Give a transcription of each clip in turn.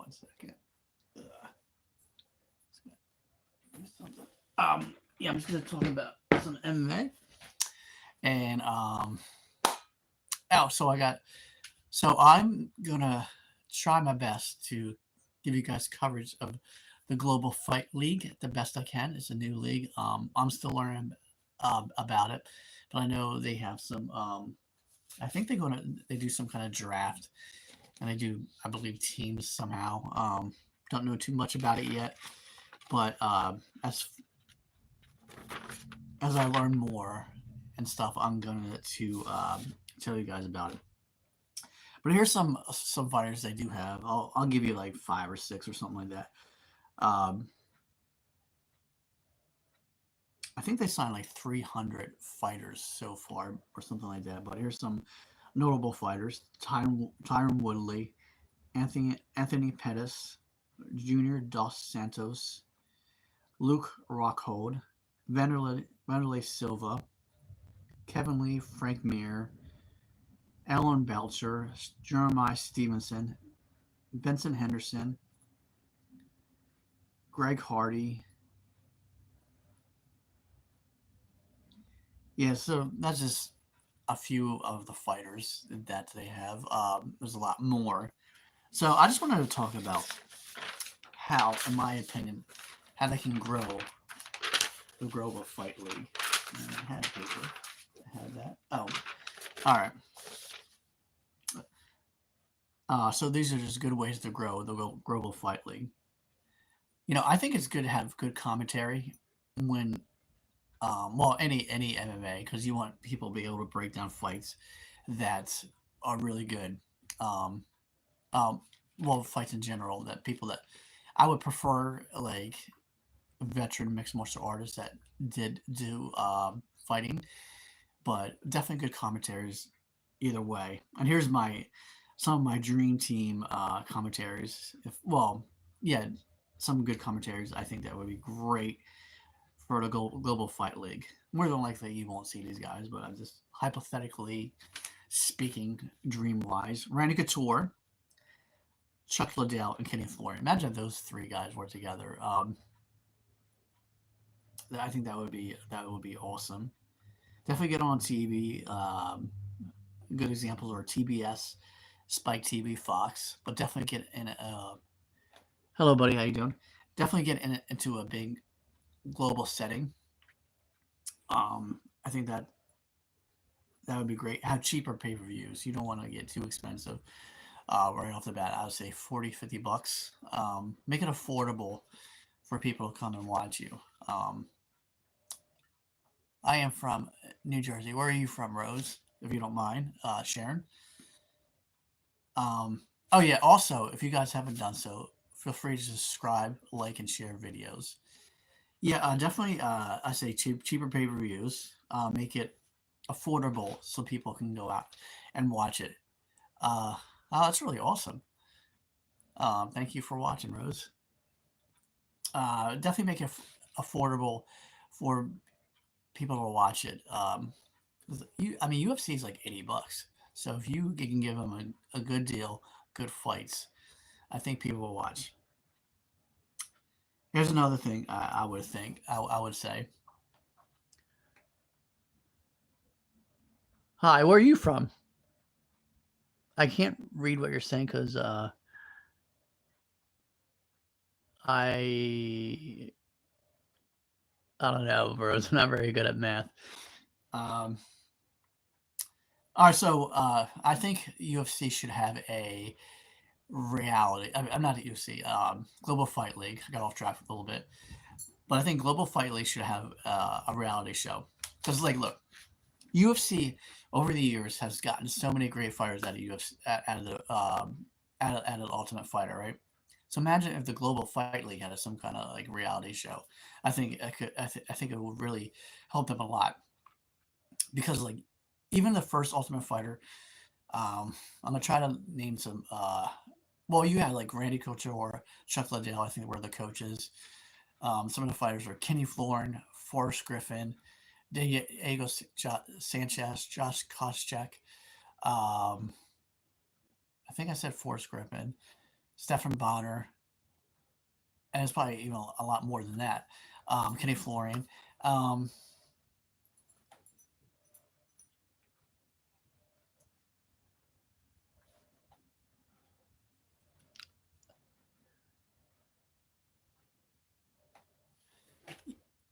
1 second. Yeah, I'm just gonna talk about some MMA and oh, so I'm gonna try my best to give you guys coverage of the Global Fight League the best I can. It's a new league. I'm still learning about it, but I know they have some. I think they do some kind of draft, and they do, I believe, teams somehow. Don't know too much about it yet, but as I learn more and stuff, I'm going to tell you guys about it. But here's some fighters they do have. I'll give you like 5 or 6 or something like that. Um, I think they signed like 300 fighters so far or something like that. But here's some notable fighters: Tyron Woodley, Anthony Pettis, Junior Dos Santos, Luke Rockhold, Vanderlei Silva, Kevin Lee, Frank Mir, Alan Belcher, Jeremiah Stevenson, Vincent Henderson, Greg Hardy. Yeah, so that's just a few of the fighters that they have. There's a lot more. So I just wanted to talk about how, in my opinion, how they can grow a fight league. And I had paper. I had that. Oh, all right. So these are just good ways to grow the global fight league. I think it's good to have good commentary when, well, any MMA, because you want people to be able to break down fights that are really good. Um, um, well, fights in general, that people that I would prefer, like veteran mixed martial artists that did do fighting, but definitely good commentaries either way. And here's my some of my dream team commentaries. If well, yeah, some good commentaries. I think that would be great for the global fight league. More than likely, you won't see these guys, but I'm just hypothetically speaking, dream wise. Randy Couture, Chuck Liddell, and Kenny Florian. Imagine if those 3 guys were together. I think that would be awesome. Definitely get on TV. Good examples are TBS, Spike TV, Fox, but definitely get in. Hello, buddy. How you doing? Definitely get into a big global setting. I think that would be great. Have cheaper pay per views. You don't want to get too expensive right off the bat. I would say 40, $50. Make it affordable for people to come and watch you. Um, I am from New Jersey. Where are you from, Rose? If you don't mind, Sharon. Oh yeah. Also, if you guys haven't done so, feel free to subscribe, like, and share videos. Yeah, definitely. I say cheaper pay per views. Make it affordable so people can go out and watch it. Uh, that's really awesome. Thank you for watching, Rose. Definitely make it affordable for people to watch it. I mean, UFC is like $80, so if you can give them a good deal, good fights, I think people will watch. Here's another thing I would say. Hi, where are you from? I can't read what you're saying because I I don't know, bro. I'm not very good at math. Um, all right, so I think UFC should have a reality. I'm not at UFC. Global Fight League. I got off track a little bit, but I think Global Fight League should have a reality show. Because, like, look, UFC over the years has gotten so many great fighters out of UFC out of the out of the Ultimate Fighter, right? So imagine if the Global Fight League had some kind of like reality show. I think it would really help them a lot because like even the first Ultimate Fighter, I'm gonna try to name some. Well, you had like Randy Couture, Chuck Liddell. I think were the coaches. Some of the fighters were Kenny Florian, Forrest Griffin, Diego Sanchez, Josh Koscheck. Um, I think I said Forrest Griffin. Stephan Bonner, and it's probably even a lot more than that. Kenny Florian. Um,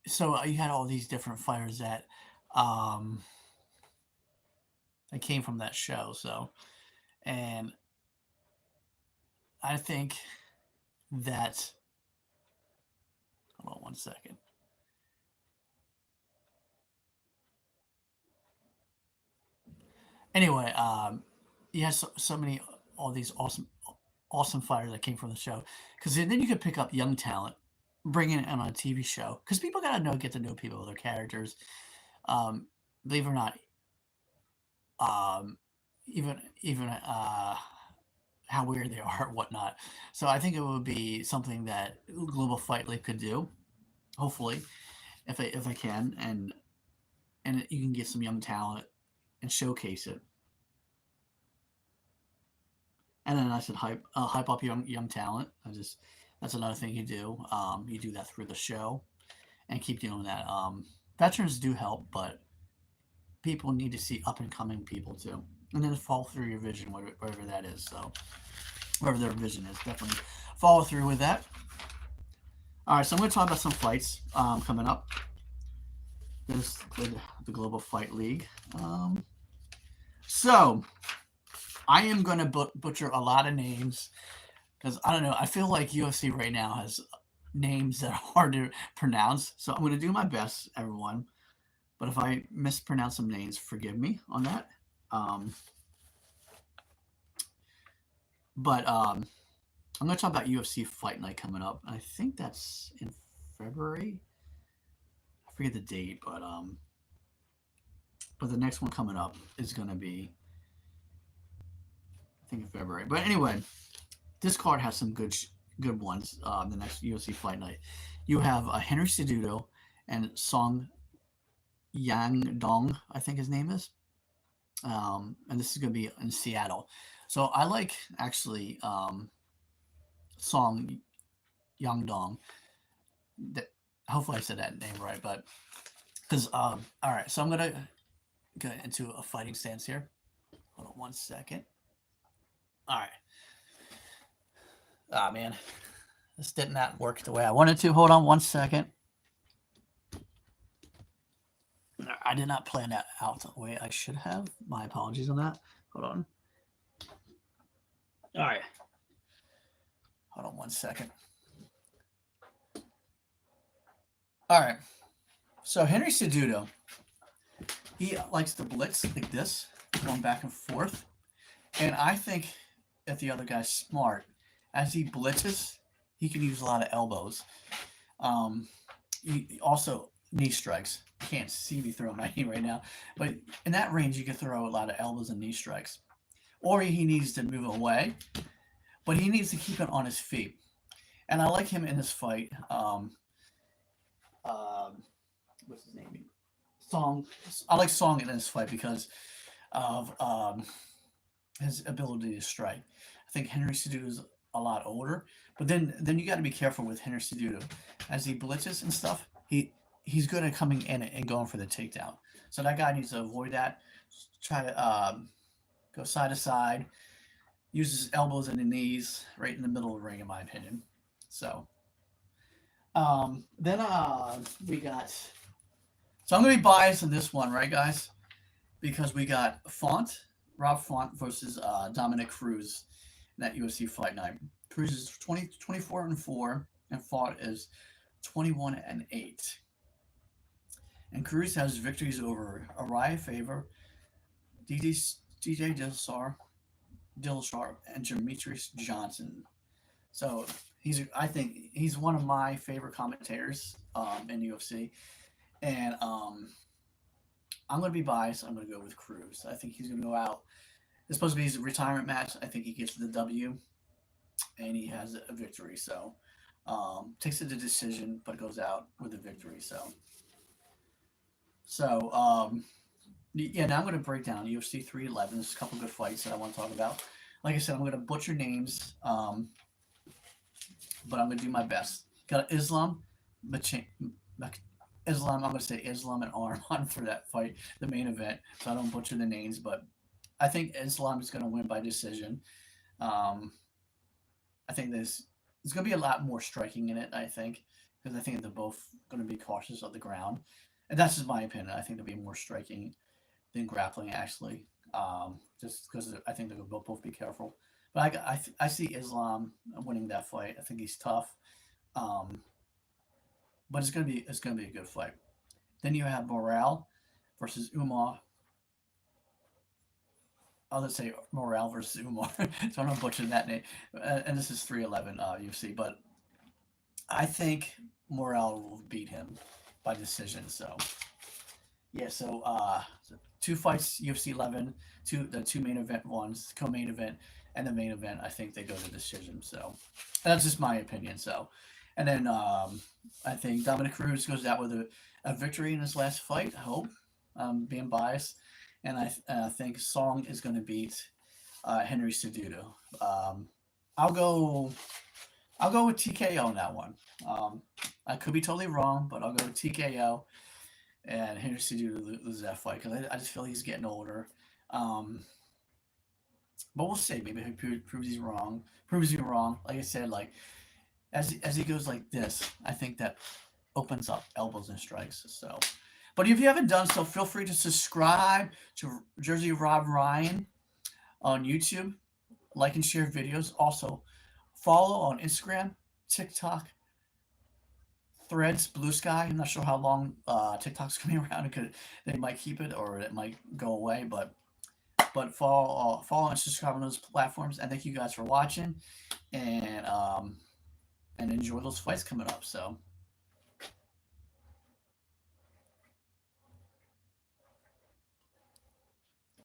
so you had all these different fighters um, that came from that show. So, and I think that, hold on one second. Anyway, you had so many all these awesome fighters that came from the show, because then you could pick up young talent, bring it in on a TV show, because people gotta get to know people, their characters. Um, Believe it or not, um, even how weird they are, and whatnot. So I think it would be something that Global Fight League could do. Hopefully, if I can, and you can get some young talent and showcase it. And then I said hype up young talent. That's another thing you do. You do that through the show and keep doing that. Veterans do help, but people need to see up and coming people too, and then follow through your vision, whatever that is. So whatever their vision is, definitely follow through with that. All right, so I'm going to talk about some fights coming up. This with the Global Fight League. So I am going to butcher a lot of names, because I don't know. I feel like UFC right now has names that are hard to pronounce. So I'm going to do my best, everyone. But if I mispronounce some names, forgive me on that. But I'm going to talk about UFC Fight Night coming up. I think that's in February. I forget the date, but the next one coming up is going to be, I think, in February. But anyway, this card has some good ones. The next UFC Fight Night, you have Henry Cejudo and Song Yang Dong, I think his name is. And this is going to be in Seattle. So I like, actually, Song Yang Dong. That, hopefully I said that name right, but because all right, so I'm gonna get into a fighting stance here. Hold on one second. All right. Ah, man, this did not work the way I wanted to. Hold on one second. I did not plan that out the way I should have. My apologies on that. Hold on. All right. Hold on one second. All right. So Henry Cejudo, he likes to blitz like this, going back and forth. And I think if the other guy's smart, as he blitzes, he can use a lot of elbows. He also knee strikes. You can't see me throwing my knee right now, but in that range, you can throw a lot of elbows and knee strikes. Or he needs to move away, but he needs to keep it on his feet. And I like him in this fight. What's his name? Song. I like Song in this fight because of his ability to strike. I think Henry Cejudo is a lot older, but then you got to be careful with Henry Cejudo as he blitzes and stuff. He's good at coming in and going for the takedown. So that guy needs to avoid that. Try to go side to side. Use his elbows and the knees right in the middle of the ring, in my opinion. So then we got. So I'm gonna be biased in this one, right, guys? Because we got Rob Font versus Dominic Cruz in that UFC Fight Night. Cruz is 24-4, and Font is 21-8. And Cruz has victories over Araya Faber, DJ Dillashaw, and Demetrius Johnson. So I think he's one of my favorite commentators in UFC, and I'm going to be biased. I'm going to go with Cruz. I think he's going to go out. It's supposed to be his retirement match. I think he gets the W, and he has a victory. So takes it to decision, but goes out with a victory. So yeah. Now I'm going to break down UFC 311. There's a couple good fights that I want to talk about. Like I said, I'm going to butcher names. but I'm gonna do my best. Got Islam, Islam. I'm gonna say Islam and Arman for that fight, the main event, so I don't butcher the names. But I think Islam is gonna win by decision. Um, I think there's gonna be a lot more striking in it. I think because I think they're both gonna be cautious of the ground, and that's just my opinion. I think there'll be more striking than grappling actually. Just because I think they'll both be careful. But I see Islam winning that fight. I think he's tough. Um, but it's gonna be a good fight. Then you have Morale versus Umar. I'll just say Morale versus Umar, so I'm not butchering that name. And this is 311 UFC, but I think Morale will beat him by decision. So yeah, so two fights UFC 11, the two main event ones, co-main event, and the main event. I think they go to decision. So that's just my opinion. So, and then I think Dominic Cruz goes out with a victory in his last fight. I hope. Being biased, and I think Song is going to beat Henry Cejudo. Um, I'll go. I'll go with TKO on that one. I could be totally wrong, but I'll go with TKO and Henry Cejudo lose that fight because I just feel he's getting older. Um, but we'll see. Maybe he proves he's wrong. Proves me wrong. Like I said, like as he goes like this, I think that opens up elbows and strikes. So, but if you haven't done so, feel free to subscribe to Jersey Rob Ryan on YouTube. Like and share videos. Also, follow on Instagram, TikTok, Threads, Blue Sky. I'm not sure how long TikTok's coming around. It could, they might keep it or it might go away, but follow and subscribe on those platforms. And thank you guys for watching and enjoy those fights coming up. So